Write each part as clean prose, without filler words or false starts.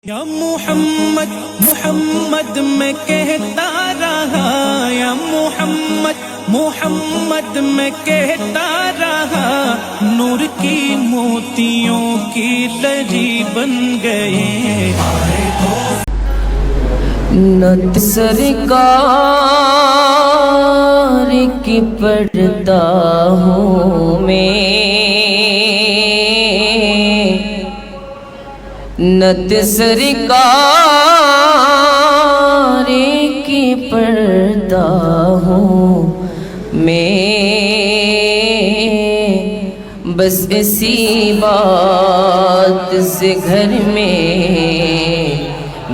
یا محمد محمد میں کہتا رہا، یا محمد محمد میں کہتا رہا، نور کی موتیوں کی لری بن گئے۔ نت سرکار کی پڑھتا ہوں میں، نت سرکار کی پڑھتا ہوں میں، بس اسی بات سے گھر میں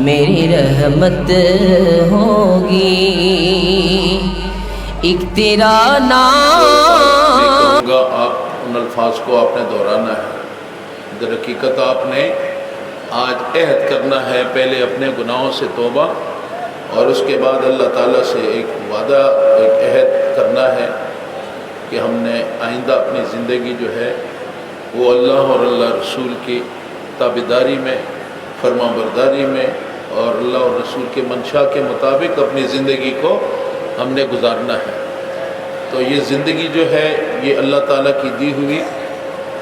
میری رحمت ہوگی، ایک تیرا نام۔ آپ ان الفاظ کو آپ نے دہرانا ہے۔ در حقیقت آپ نے آج عہد کرنا ہے، پہلے اپنے گناہوں سے توبہ اور اس کے بعد اللہ تعالیٰ سے ایک وعدہ، ایک عہد کرنا ہے کہ ہم نے آئندہ اپنی زندگی جو ہے وہ اللہ اور اللہ رسول کی تابعداری میں، فرما برداری میں اور اللہ اور رسول کے منشا کے مطابق اپنی زندگی کو ہم نے گزارنا ہے۔ تو یہ زندگی جو ہے یہ اللہ تعالیٰ کی دی ہوئی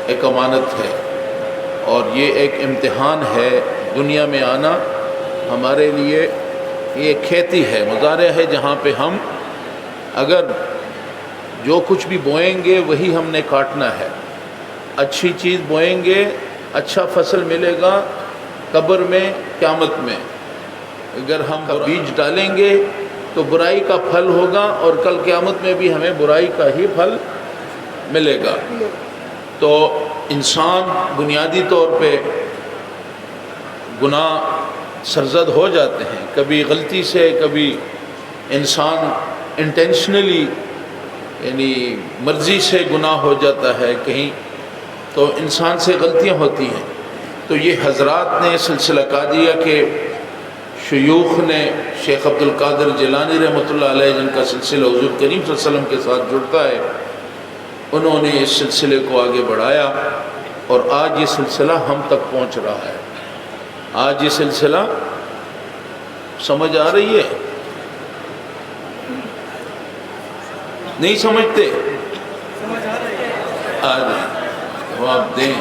ایک امانت ہے اور یہ ایک امتحان ہے۔ دنیا میں آنا ہمارے لیے یہ کھیتی ہے، مزارع ہے، جہاں پہ ہم اگر جو کچھ بھی بوئیں گے وہی ہم نے کاٹنا ہے۔ اچھی چیز بوئیں گے، اچھا فصل ملے گا قبر میں، قیامت میں۔ اگر ہم بیج ڈالیں گے تو برائی کا پھل ہوگا اور کل قیامت میں بھی ہمیں برائی کا ہی پھل ملے گا۔ تو انسان بنیادی طور پہ گناہ سرزد ہو جاتے ہیں، کبھی غلطی سے، کبھی انسان انٹینشنلی یعنی مرضی سے گناہ ہو جاتا ہے، کہیں تو انسان سے غلطیاں ہوتی ہیں۔ تو یہ حضرات نے سلسلہ قادریہ کے شیوخ نے، شیخ عبد القادر جیلانی رحمۃ اللہ علیہ، جن کا سلسلہ حضور کریم صلی اللہ علیہ وسلم کے ساتھ جڑتا ہے، انہوں نے اس سلسلے کو آگے بڑھایا اور آج یہ سلسلہ ہم تک پہنچ رہا ہے۔ آج یہ سلسلہ سمجھ آ رہی ہے؟ نہیں سمجھتے؟ آج جواب دیں۔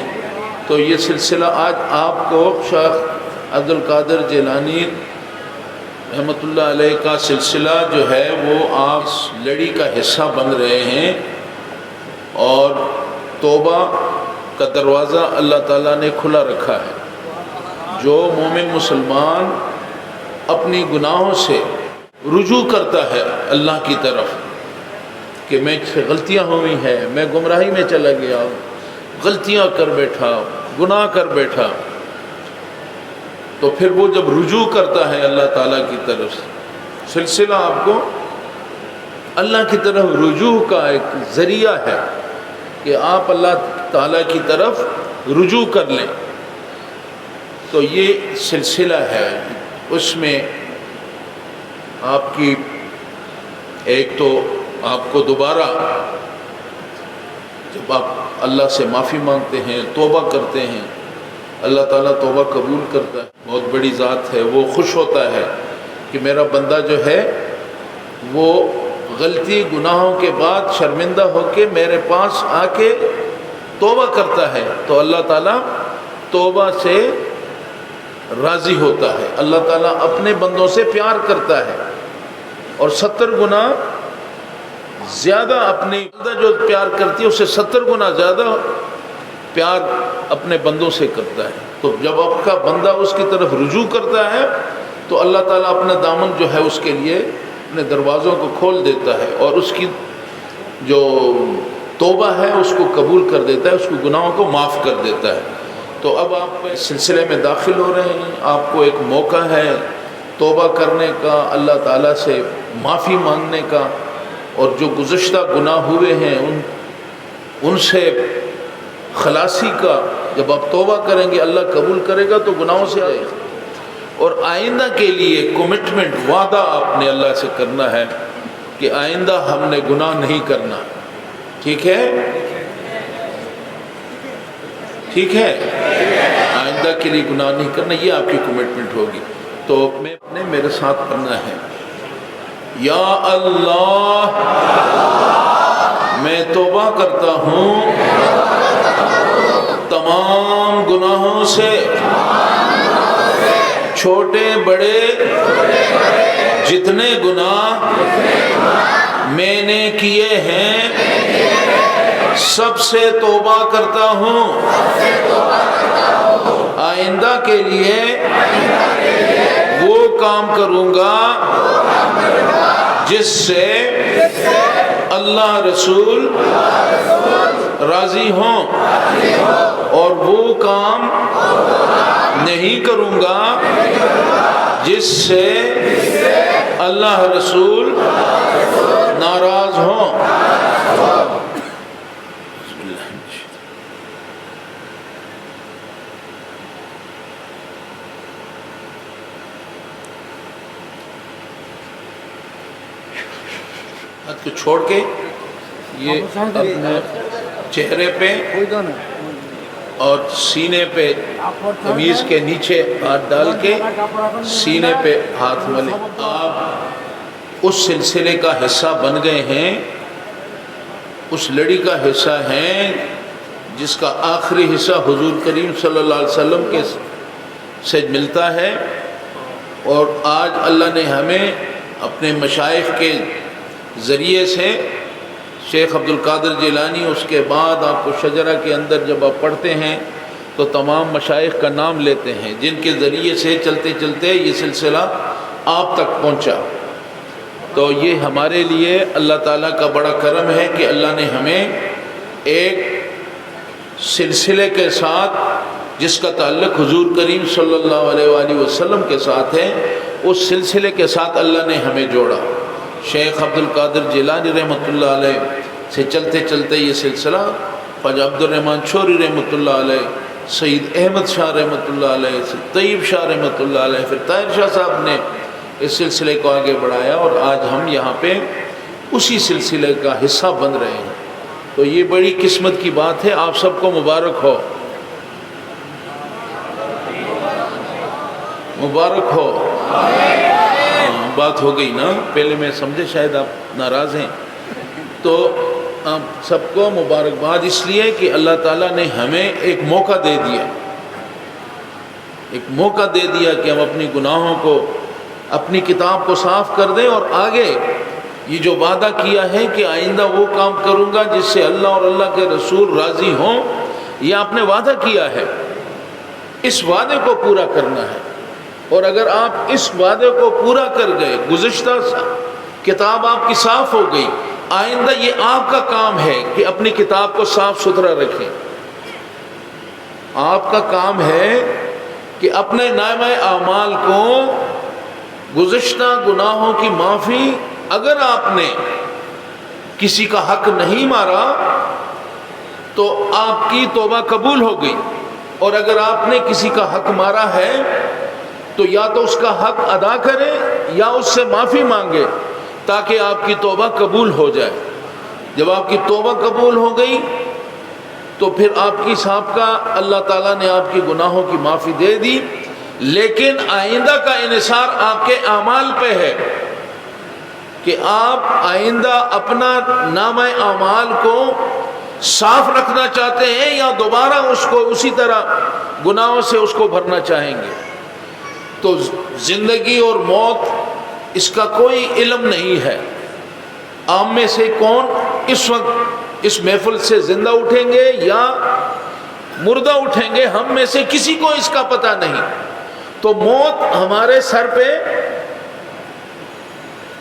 تو یہ سلسلہ آج آپ کو شیخ عبد القادر جیلانی رحمۃ اللہ علیہ کا سلسلہ جو ہے وہ آپ لڑی کا حصہ بن رہے ہیں، اور توبہ کا دروازہ اللہ تعالیٰ نے کھلا رکھا ہے۔ جو مومن مسلمان اپنی گناہوں سے رجوع کرتا ہے اللہ کی طرف کہ میں سے غلطیاں ہوئی ہیں، میں گمراہی میں چلا گیا، غلطیاں کر بیٹھا، گناہ کر بیٹھا، تو پھر وہ جب رجوع کرتا ہے اللہ تعالیٰ کی طرف، سلسلہ آپ کو اللہ کی طرف رجوع کا ایک ذریعہ ہے کہ آپ اللہ تعالیٰ کی طرف رجوع کر لیں۔ تو یہ سلسلہ ہے، اس میں آپ کی ایک تو آپ کو دوبارہ جب آپ اللہ سے معافی مانگتے ہیں، توبہ کرتے ہیں، اللہ تعالیٰ توبہ قبول کرتا ہے، بہت بڑی ذات ہے، وہ خوش ہوتا ہے کہ میرا بندہ جو ہے وہ غلطی گناہوں کے بعد شرمندہ ہو کے میرے پاس آ کے توبہ کرتا ہے، تو اللہ تعالیٰ توبہ سے راضی ہوتا ہے۔ اللہ تعالیٰ اپنے بندوں سے پیار کرتا ہے، اور 70 گنا زیادہ اپنی جو پیار کرتی ہے اسے 70 گنا زیادہ پیار اپنے بندوں سے کرتا ہے۔ تو جب آپ کا بندہ اس کی طرف رجوع کرتا ہے تو اللہ تعالیٰ اپنا دامن جو ہے اس کے لیے اپنے دروازوں کو کھول دیتا ہے، اور اس کی جو توبہ ہے اس کو قبول کر دیتا ہے، اس کو گناہوں کو معاف کر دیتا ہے۔ تو اب آپ اس سلسلے میں داخل ہو رہے ہیں، آپ کو ایک موقع ہے توبہ کرنے کا، اللہ تعالیٰ سے معافی مانگنے کا، اور جو گزشتہ گناہ ہوئے ہیں ان سے خلاصی کا۔ جب آپ توبہ کریں گے اللہ قبول کرے گا تو گناہوں سے آئے گا، اور آئندہ کے لیے کمٹمنٹ، وعدہ آپ نے اللہ سے کرنا ہے کہ آئندہ ہم نے گناہ نہیں کرنا۔ ٹھیک ہے؟ ٹھیک ہے؟ آئندہ کے لیے گناہ نہیں کرنا، یہ آپ کی کمٹمنٹ ہوگی۔ تو میں نے میرے ساتھ پڑھنا ہے، یا اللہ میں توبہ کرتا ہوں تمام گناہوں سے، چھوٹے بڑے جتنے گناہ میں نے کیے ہیں سب سے توبہ کرتا ہوں، آئندہ کے لیے وہ کام کروں گا جس سے اللہ رسول راضی ہوں، اور وہ کام نہیں کروں گا جس سے اللہ رسول ناراض ہوں۔ ہاتھ کو چھوڑ کے یہ اپنے چہرے پہ اور سینے پہ قمیض کے نیچے ہاتھ ڈال کے سینے پہ ہاتھ ملیں۔ آپ اس سلسلے کا حصہ بن گئے ہیں، اس لڑی کا حصہ ہیں جس کا آخری حصہ حضور کریم صلی اللہ علیہ وسلم کے سے ملتا ہے، اور آج اللہ نے ہمیں اپنے مشائخ کے ذریعے سے شیخ عبد القادر جیلانی، اس کے بعد آپ کو شجرہ کے اندر جب آپ پڑھتے ہیں تو تمام مشائخ کا نام لیتے ہیں جن کے ذریعے سے چلتے چلتے یہ سلسلہ آپ تک پہنچا۔ تو یہ ہمارے لیے اللہ تعالیٰ کا بڑا کرم ہے کہ اللہ نے ہمیں ایک سلسلے کے ساتھ جس کا تعلق حضور کریم صلی اللہ علیہ وآلہ وسلم کے ساتھ ہے، اس سلسلے کے ساتھ اللہ نے ہمیں جوڑا۔ شیخ عبد القادر جیلانی رحمۃ اللہ علیہ سے چلتے چلتے یہ سلسلہ خواجہ عبد الرحمن شوری رحمۃ اللہ علیہ، سید احمد شاہ رحمۃ اللہ علیہ، سید طیب شاہ رحمۃ اللہ علیہ، پھر طاہر شاہ صاحب نے اس سلسلے کو آگے بڑھایا، اور آج ہم یہاں پہ اسی سلسلے کا حصہ بن رہے ہیں۔ تو یہ بڑی قسمت کی بات ہے، آپ سب کو مبارک ہو، مبارک ہو۔ بات ہو گئی نا، پہلے میں سمجھے شاید آپ ناراض ہیں، تو آپ سب کو مبارکباد اس لیے کہ اللہ تعالیٰ نے ہمیں ایک موقع دے دیا، ایک موقع دے دیا کہ ہم اپنی گناہوں کو، اپنی کتاب کو صاف کر دیں، اور آگے یہ جو وعدہ کیا ہے کہ آئندہ وہ کام کروں گا جس سے اللہ اور اللہ کے رسول راضی ہوں، یہ آپ نے وعدہ کیا ہے، اس وعدے کو پورا کرنا ہے۔ اور اگر آپ اس وعدے کو پورا کر گئے، گزشتہ کتاب آپ کی صاف ہو گئی، آئندہ یہ آپ کا کام ہے کہ اپنی کتاب کو صاف ستھرا رکھیں۔ آپ کا کام ہے کہ اپنے نامہ اعمال کو، گزشتہ گناہوں کی معافی، اگر آپ نے کسی کا حق نہیں مارا تو آپ کی توبہ قبول ہو گئی، اور اگر آپ نے کسی کا حق مارا ہے تو یا تو اس کا حق ادا کرے یا اس سے معافی مانگے تاکہ آپ کی توبہ قبول ہو جائے۔ جب آپ کی توبہ قبول ہو گئی تو پھر آپ کی سابقہ اللہ تعالیٰ نے آپ کی گناہوں کی معافی دے دی، لیکن آئندہ کا انحصار آپ کے اعمال پہ ہے کہ آپ آئندہ اپنا نامہ اعمال کو صاف رکھنا چاہتے ہیں یا دوبارہ اس کو اسی طرح گناہوں سے اس کو بھرنا چاہیں گے۔ تو زندگی اور موت اس کا کوئی علم نہیں ہے۔ عام میں سے کون اس وقت اس محفل سے زندہ اٹھیں گے یا مردہ اٹھیں گے، ہم میں سے کسی کو اس کا پتہ نہیں۔ تو موت ہمارے سر پہ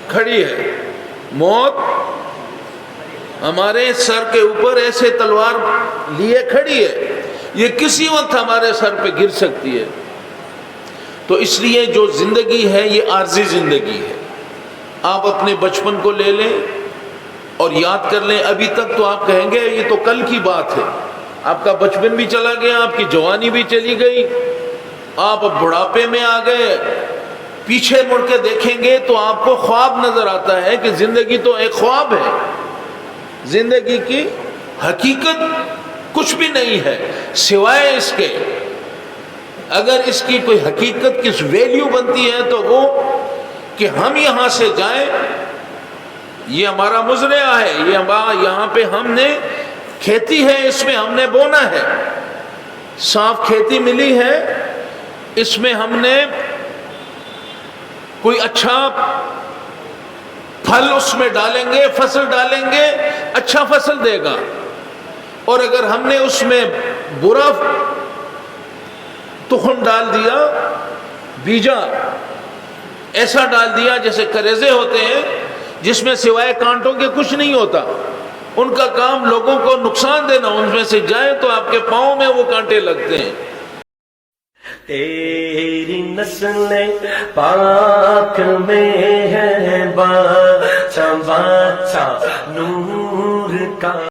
کھڑی ہے، موت ہمارے سر کے اوپر ایسے تلوار لیے کھڑی ہے، یہ کسی وقت ہمارے سر پہ گر سکتی ہے۔ تو اس لیے جو زندگی ہے یہ عارضی زندگی ہے۔ آپ اپنے بچپن کو لے لیں اور یاد کر لیں، ابھی تک تو آپ کہیں گے یہ تو کل کی بات ہے، آپ کا بچپن بھی چلا گیا، آپ کی جوانی بھی چلی گئی، آپ اب بڑھاپے میں آ گئے، پیچھے مڑ کے دیکھیں گے تو آپ کو خواب نظر آتا ہے کہ زندگی تو ایک خواب ہے، زندگی کی حقیقت کچھ بھی نہیں ہے سوائے اس کے اگر اس کی کوئی حقیقت کس ویلیو بنتی ہے تو وہ کہ ہم یہاں سے جائیں، یہ ہمارا مزرعہ ہے، یہ یہاں پہ ہم نے کھیتی ہے، اس میں ہم نے بونا ہے، صاف کھیتی ملی ہے، اس میں ہم نے کوئی اچھا پھل اس میں ڈالیں گے، فصل ڈالیں گے، اچھا فصل دے گا۔ اور اگر ہم نے اس میں برا تخم ڈال دیا، بیجا ایسا ڈال دیا جیسے کریزے ہوتے ہیں جس میں سوائے کانٹوں کے کچھ نہیں ہوتا، ان کا کام لوگوں کو نقصان دینا، ان میں سے جائیں تو آپ کے پاؤں میں وہ کانٹے لگتے ہیں۔ تیری نسل پاک میں ہے بادشاہ نور کا